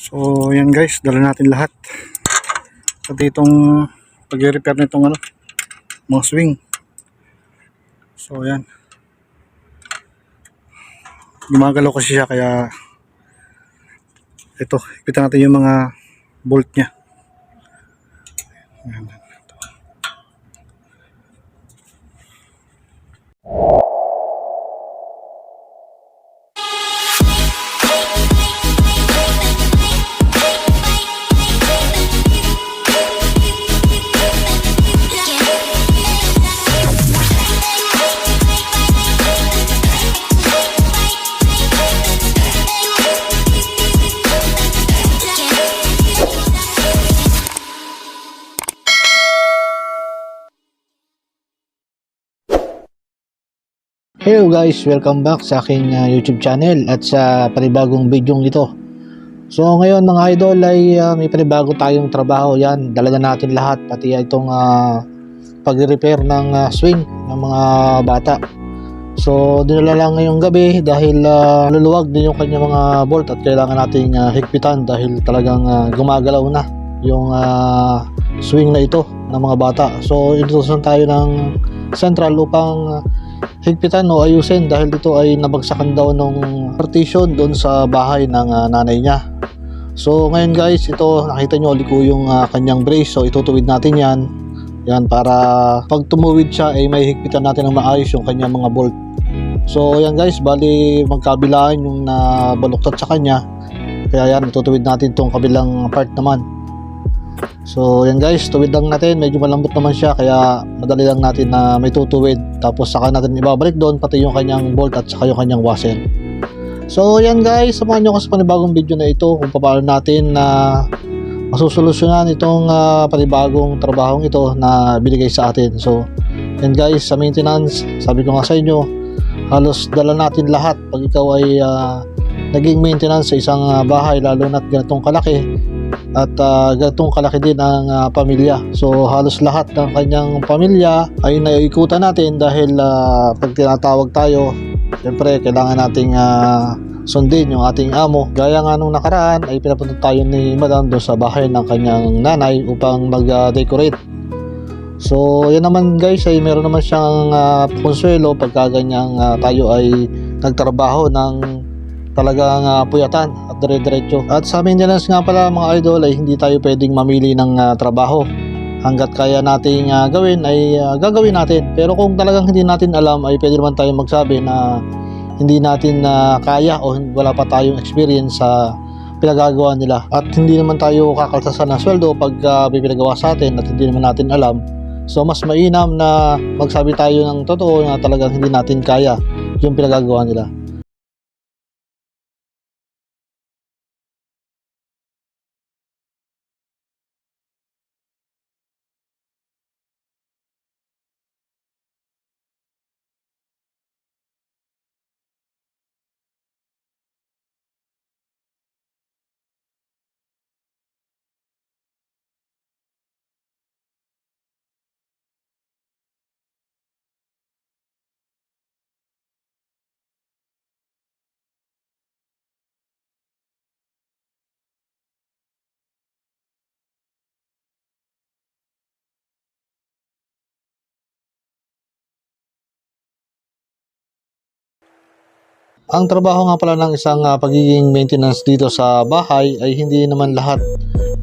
So yan guys, dala natin lahat. Pati itong pag-repair nitong mga swing. So yan. Gumagalaw kasi siya kaya ito, ipitan natin yung mga bolt niya. Yan. Hello guys, welcome back sa aking YouTube channel at sa panibagong video ito. So ngayon mga idol ay may panibago tayong trabaho. Yan, dala na natin lahat, pati itong pag-repair ng swing ng mga bata. So dinala lang ngayong gabi dahil luluwag din yung kanyang mga bolt at kailangan nating higpitan dahil talagang gumagalaw na yung swing na ito ng mga bata. So inutusan tayo ng central upang higpitan o ayusin dahil ito ay nabagsakan daw ng partition doon sa bahay ng nanay niya. So ngayon guys, ito nakita nyo liko yung kanyang brace. So itutuwid natin yan para pag tumuwid siya ay may higpitan natin ng maayos yung kanyang mga bolt. So yan guys, bali magkabilaan yung nabaluktot sa kanya, kaya yan itutuwid natin tong kabilang part naman. So yan guys, tuwid lang natin, medyo malambot naman siya kaya madali lang natin na may tutuwid, tapos saka natin ibabalik doon pati yung kanyang bolt at saka yung kanyang washer. So yan guys, samahan nyo kasi panibagong video na ito kung paano natin na masusolusyonan itong panibagong trabahong ito na binigay sa atin. So yan guys, sa maintenance, sabi ko nga sa inyo, halos dala natin lahat pag ikaw ay naging maintenance sa isang bahay, lalo na't ganitong kalaki at ganitong kalaki din ang pamilya. So halos lahat ng kanyang pamilya ay naiikutan natin dahil pag tinatawag tayo, siyempre kailangan nating sundin yung ating amo. Gaya nga nung nakaraan ay pinapunta tayo ni madam doon sa bahay ng kanyang nanay upang mag-decorate. So yan naman guys, ay meron naman siyang konsuelo pagka ganyang tayo ay nagtrabaho ng talagang puyatan at dire-diretso. At sa maintenance nga pala mga idol ay hindi tayo pwedeng mamili ng trabaho. Hanggat kaya nating gawin ay gagawin natin. Pero kung talagang hindi natin alam ay pwede naman tayong magsabi na hindi natin kaya o wala pa tayong experience sa pinagagawa nila. At hindi naman tayo kakaltasan ng sweldo pag pinagawa sa atin at hindi naman natin alam. So mas mainam na magsabi tayo ng totoo na talagang hindi natin kaya yung pinagagawa nila. Ang trabaho nga pala ng isang pagiging maintenance dito sa bahay ay hindi naman lahat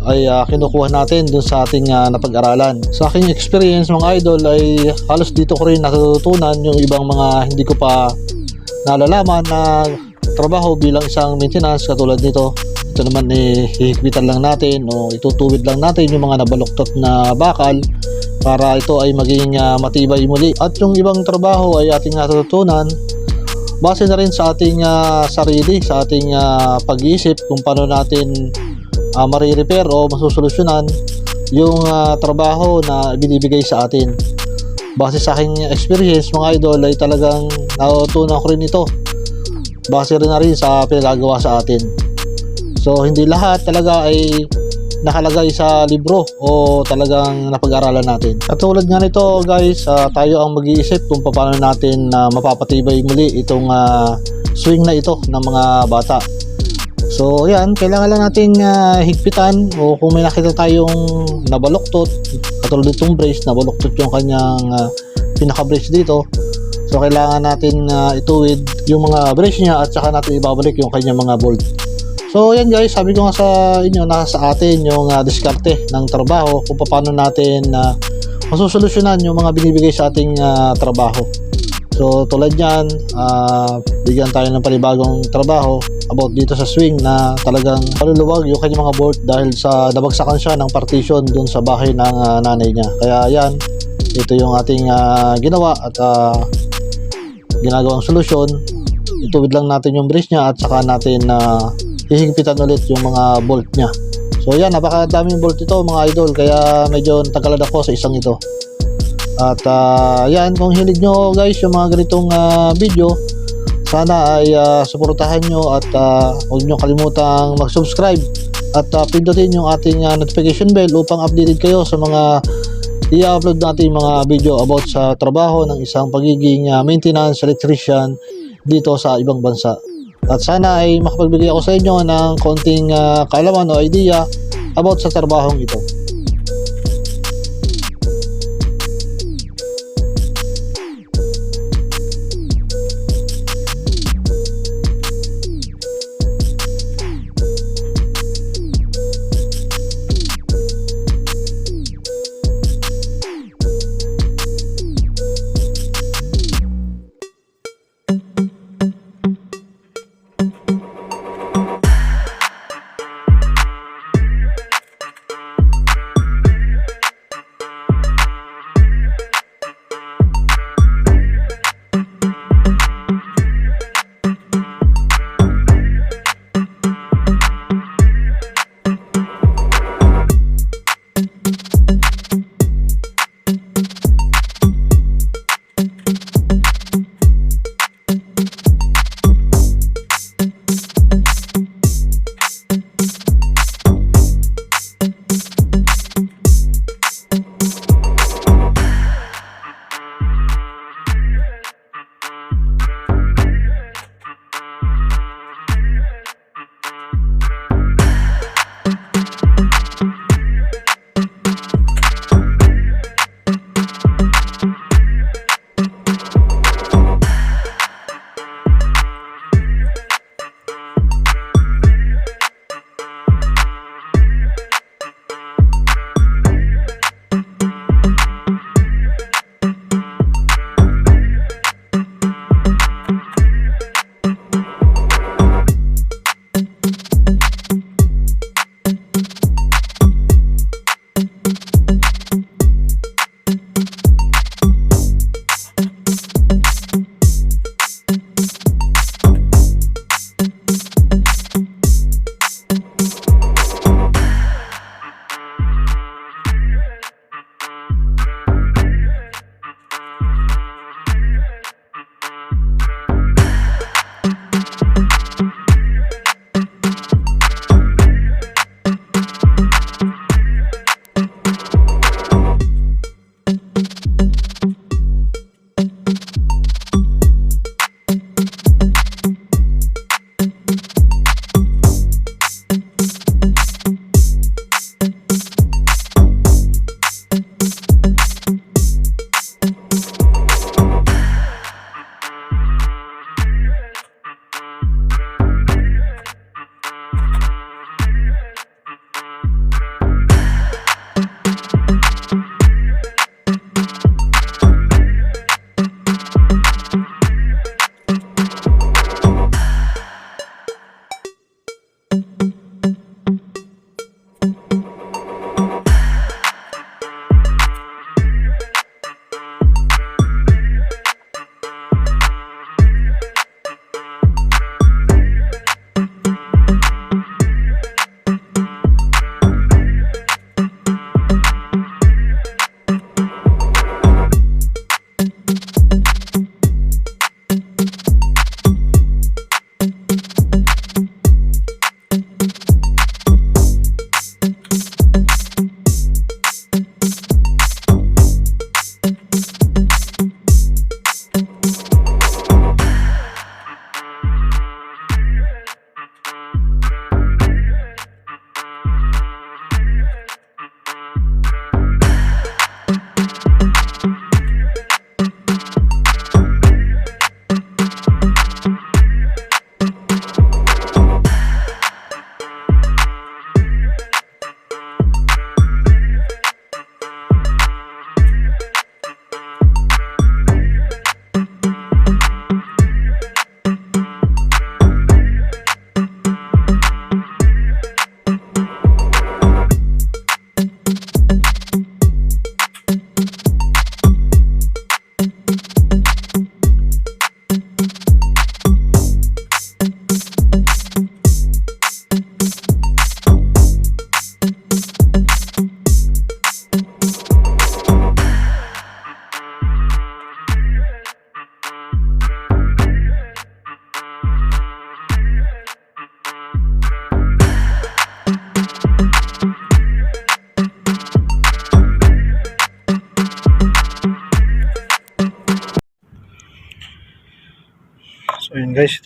ay kinukuha natin dun sa ating napag-aralan. Sa aking experience mga idol ay halos dito ko rin natutunan yung ibang mga hindi ko pa nalalaman na trabaho bilang isang maintenance katulad nito. Ito naman hihigpitan lang natin o itutuwid lang natin yung mga nabaluktot na bakal para ito ay maging matibay muli. At yung ibang trabaho ay ating natutunan base na rin sa ating sarili, sa ating pag-iisip kung paano natin marirepair o masusolusyonan yung trabaho na binibigay sa atin. Base sa aking experience mga idol ay talagang natutunan ko rin ito base rin na rin sa pinagagawa sa atin. So hindi lahat talaga ay nakalagay sa libro o talagang napag-aralan natin. Katulad nga nito guys, tayo ang mag-iisip kung paano natin mapapatibay muli itong swing na ito ng mga bata. So yan, kailangan lang natin higpitan, o kung may nakita tayong nabaluktot, katulad itong brace, nabaluktot yung kanyang pinaka-brace dito. So kailangan natin ituwid yung mga brace niya at saka natin ibabalik yung kanyang mga bolt. So yan guys, sabi ko nga sa inyo, nasa atin yung diskarte ng trabaho kung paano natin masusolusyonan yung mga binibigay sa ating trabaho. So tulad yan, bigyan tayo ng panibagong trabaho about dito sa swing na talagang maluluwag yung kanyang mga bolt dahil sa nabagsakan siya ng partition dun sa bahay ng nanay niya. Kaya yan, ito yung ating ginawa at ginagawang solusyon. Ituwid lang natin yung brace niya at saka natin hihigpitan ulit yung mga bolt niya. So yan, napakadaming bolt ito mga idol, kaya medyo natagalan ako sa isang ito. At yan, kung hilig nyo guys yung mga ganitong video, sana ay suportahan nyo at huwag nyo kalimutang mag-subscribe at pindutin yung ating notification bell upang updated kayo sa mga i-upload natin mga video about sa trabaho ng isang pagiging maintenance electrician dito sa ibang bansa. At sana ay makapagbigay ako sa inyo ng konting kaalaman o idea about sa trabahong ito.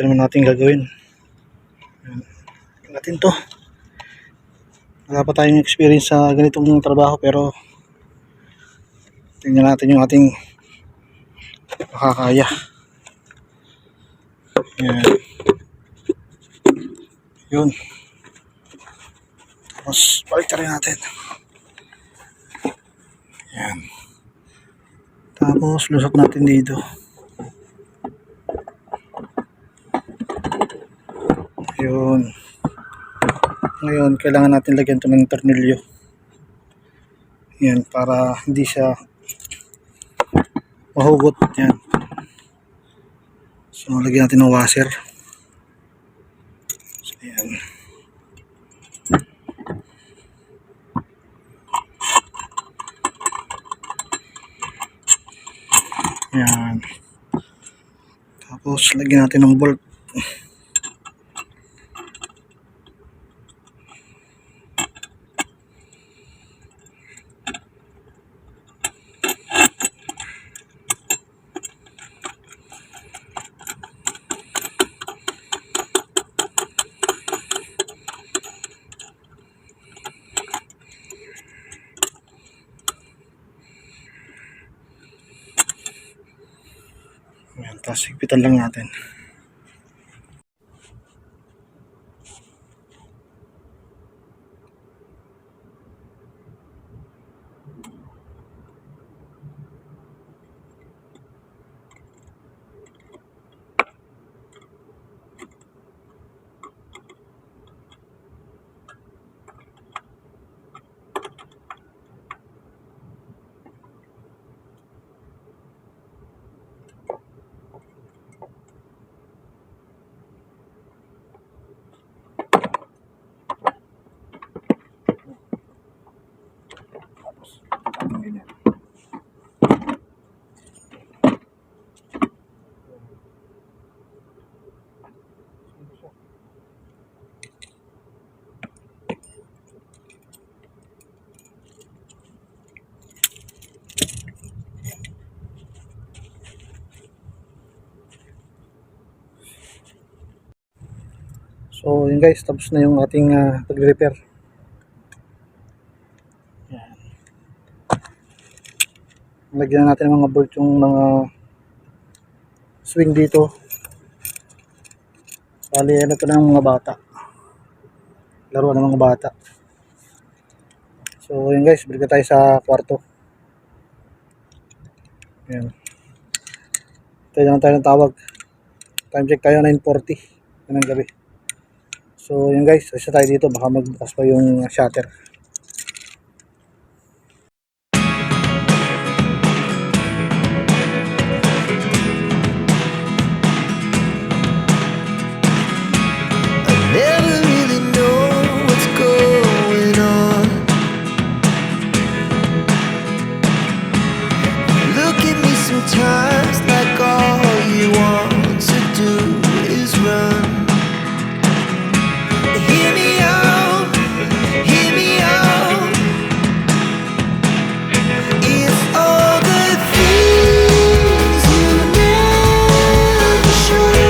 ito naman natin gagawin. Natin to. Wala pa tayong experience sa ganitong trabaho, pero tingnan natin yung ating makakaya. Yan. Yun. Tapos balik rin natin. Yan. Tapos lusot natin dito. Yun. Ngayon kailangan natin lagyan ito ng tornilyo. Yan, para hindi siya mahugot. Yan. So lagyan natin ng washer. So yan. Yan. Tapos lagyan natin ng bolt. Yan, tapos higpitan lang natin. So yun guys, tapos na yung ating pag-repair. Yan. Lagyan natin ng mga bolt yung mga swing dito. Bali ano ito ng mga bata. Laro ng mga bata. So yun guys, balik na tayo sa kwarto. Yan. Tayo naman tayo ng tawag. Time check tayo 9:40 ng gabi. So yun guys, isa tayo dito, baka magbukas pa yung shutter. Never really know what's going on. Look at me sometimes like all you want to do is run. Hear me out, hear me out. It's all the things you never show.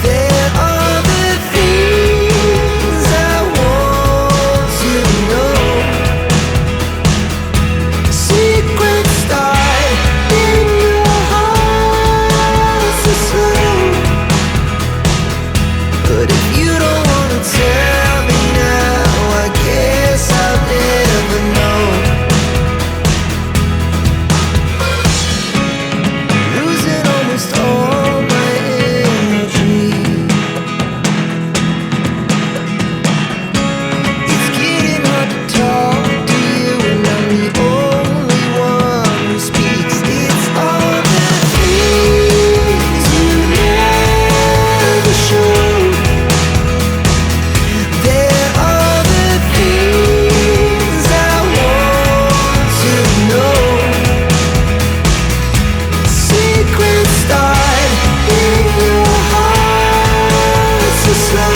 There are the things I want to know. Secrets start in your heart so slow. But if you don't wanna tell me now, I guess I'll never know. Losing almost all my energy. It's getting hard to talk to you, and I'm the only one who speaks. It's all the things you never show. There are the things I want to know. Secrets start in your heart so slow.